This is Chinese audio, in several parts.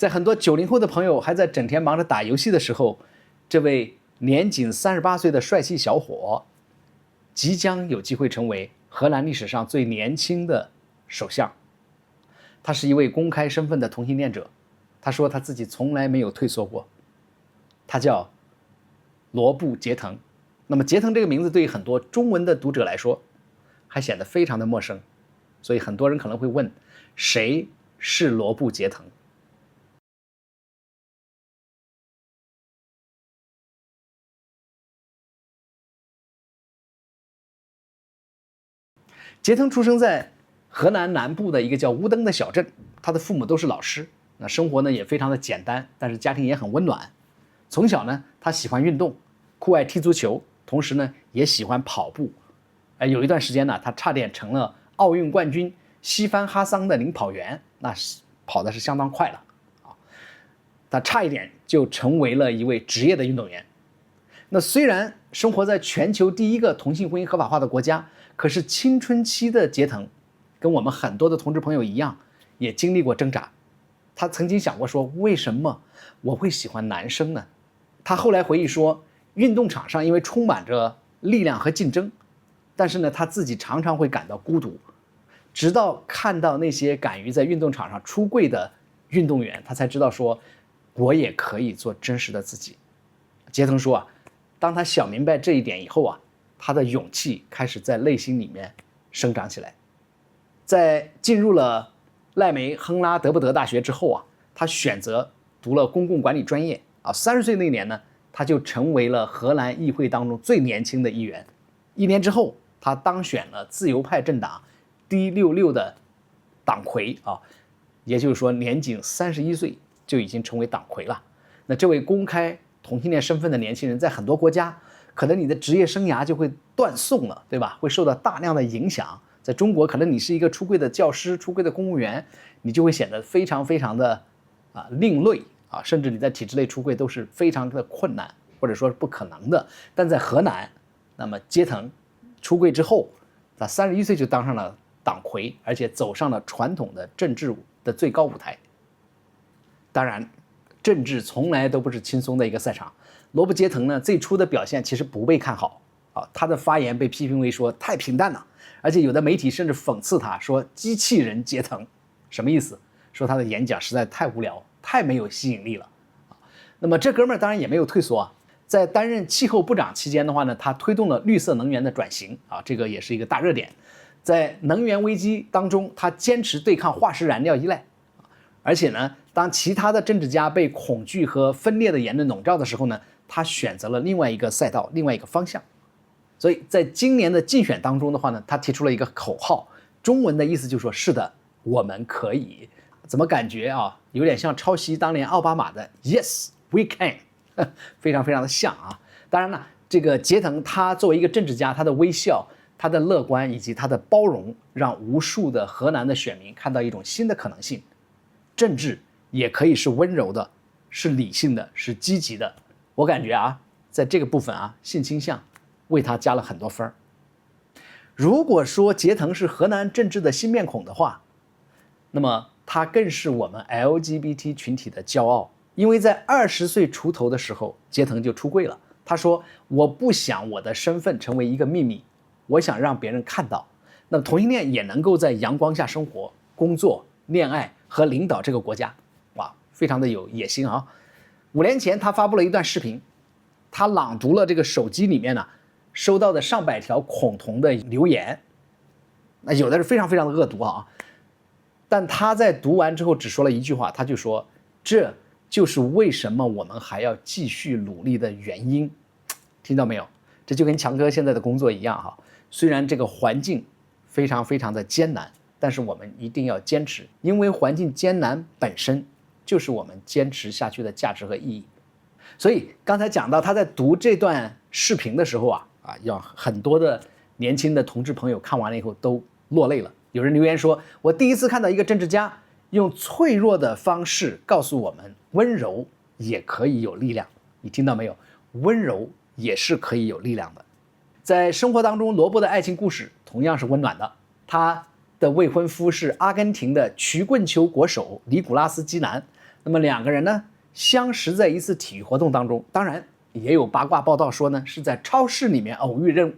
在很多90后的朋友还在整天忙着打游戏的时候，这位年仅38岁的帅气小伙，即将有机会成为荷兰历史上最年轻的首相。他是一位公开身份的同性恋者，他说他自己从来没有退缩过。他叫罗布·杰腾。那么杰腾这个名字对于很多中文的读者来说还显得非常的陌生，所以很多人可能会问，谁是罗布·杰腾？杰腾出生在荷兰南部的一个叫乌登的小镇，他的父母都是老师，那生活呢也非常的简单，但是家庭也很温暖。从小呢，他喜欢运动，酷爱踢足球，同时呢也喜欢跑步。有一段时间呢，他差点成了奥运冠军西番哈桑的领跑员，那跑的是相当快了啊，他差一点就成为了一位职业的运动员。那虽然生活在全球第一个同性婚姻合法化的国家，可是青春期的杰腾跟我们很多的同志朋友一样，也经历过挣扎。他曾经想过说，为什么我会喜欢男生呢？他后来回忆说，运动场上因为充满着力量和竞争，但是呢他自己常常会感到孤独，直到看到那些敢于在运动场上出柜的运动员，他才知道说，我也可以做真实的自己。杰腾说啊，当他想明白这一点以后啊，他的勇气开始在内心里面生长起来。在进入了赖梅亨拉德不得大学之后啊，他选择读了公共管理专业啊。30岁那年呢，他就成为了荷兰议会当中最年轻的议员。1年之后，他当选了自由派政党 D66 的党魁啊，也就是说年仅31岁就已经成为党魁了。那这位公开同性恋身份的年轻人，在很多国家，可能你的职业生涯就会断送了，对吧？会受到大量的影响。在中国，可能你是一个出柜的教师、出柜的公务员，你就会显得非常非常的另类啊，甚至你在体制内出柜都是非常的困难，或者说是不可能的。但在荷兰，那么杰腾出柜之后，他31岁就当上了党魁，而且走上了传统的政治的最高舞台。当然，政治从来都不是轻松的一个赛场。罗布·杰腾呢，最初的表现其实不被看好啊，他的发言被批评为说太平淡了，而且有的媒体甚至讽刺他说机器人杰腾，什么意思？说他的演讲实在太无聊，太没有吸引力了。那么这哥们儿当然也没有退缩啊，在担任气候部长期间的话呢，他推动了绿色能源的转型啊，这个也是一个大热点。在能源危机当中，他坚持对抗化石燃料依赖，而且呢，当其他的政治家被恐惧和分裂的言论笼罩的时候呢，他选择了另外一个赛道，另外一个方向。所以在今年的竞选当中的话呢，他提出了一个口号，中文的意思就是说，是的，我们可以。怎么感觉啊，有点像抄袭当年奥巴马的 Yes we can， 非常非常的像啊。当然了，这个杰腾他作为一个政治家，他的微笑、他的乐观以及他的包容，让无数的荷兰的选民看到一种新的可能性。政治也可以是温柔的，是理性的，是积极的。我感觉啊，在这个部分啊，性倾向为他加了很多分。如果说杰腾是荷兰政治的新面孔的话，那么他更是我们 LGBT 群体的骄傲。因为在20岁出头的时候，杰腾就出柜了。他说，我不想我的身份成为一个秘密，我想让别人看到，那么同性恋也能够在阳光下生活、工作、恋爱和领导这个国家。哇，非常的有野心啊。5年前他发布了一段视频，他朗读了这个手机里面呢收到的上百条恐同的留言，那有的是非常非常的恶毒啊。但他在读完之后只说了一句话，他就说，这就是为什么我们还要继续努力的原因。听到没有？这就跟强哥现在的工作一样哈，虽然这个环境非常非常的艰难，但是我们一定要坚持，因为环境艰难本身就是我们坚持下去的价值和意义。所以刚才讲到他在读这段视频的时候要很多的年轻的同志朋友看完了以后都落泪了。有人留言说，我第一次看到一个政治家用脆弱的方式告诉我们，温柔也可以有力量。你听到没有？温柔也是可以有力量的。在生活当中，罗伯的爱情故事同样是温暖的。他的未婚夫是阿根廷的曲棍球国手尼古拉斯基南，那么两个人呢相识在一次体育活动当中，当然也有八卦报道说呢是在超市里面偶遇认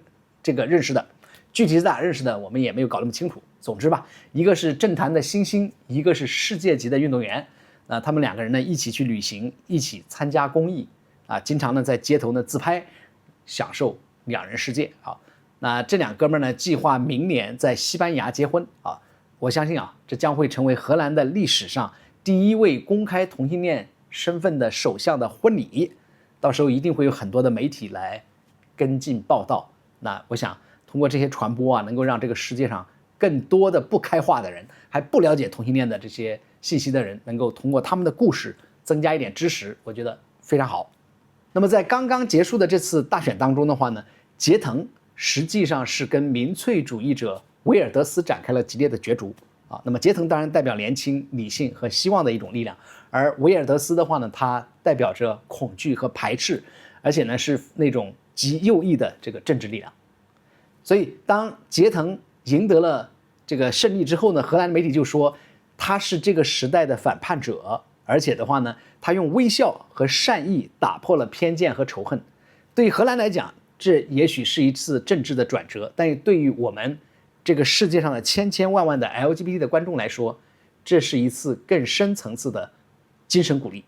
识的，具体是咋认识的我们也没有搞那么清楚。总之吧，一个是政坛的新星，一个是世界级的运动员，他们两个人呢一起去旅行，一起参加公益啊，经常呢在街头呢自拍，享受两人世界啊。那这两哥们呢计划明年在西班牙结婚啊，我相信啊这将会成为荷兰的历史上第一位公开同性恋身份的首相的婚礼，到时候一定会有很多的媒体来跟进报道。那我想通过这些传播啊，能够让这个世界上更多的不开化的人，还不了解同性恋的这些信息的人，能够通过他们的故事增加一点知识，我觉得非常好。那么在刚刚结束的这次大选当中的话呢，捷腾实际上是跟民粹主义者维尔德斯展开了激烈的角逐啊。那么捷腾当然代表年轻、理性和希望的一种力量，而维尔德斯的话呢，它代表着恐惧和排斥，而且呢是那种极右翼的这个政治力量。所以当捷腾赢得了这个胜利之后呢，荷兰媒体就说他是这个时代的反叛者，而且的话呢，他用微笑和善意打破了偏见和仇恨。对于荷兰来讲，这也许是一次政治的转折，但对于我们这个世界上的千千万万的 LGBT 的观众来说，这是一次更深层次的精神鼓励。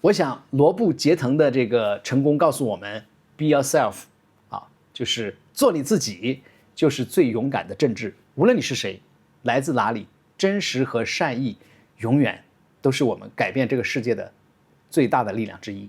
我想罗布·捷腾的这个成功告诉我们 ，Be yourself， 啊，就是做你自己，就是最勇敢的政治。无论你是谁，来自哪里，真实和善意永远都是我们改变这个世界的最大的力量之一。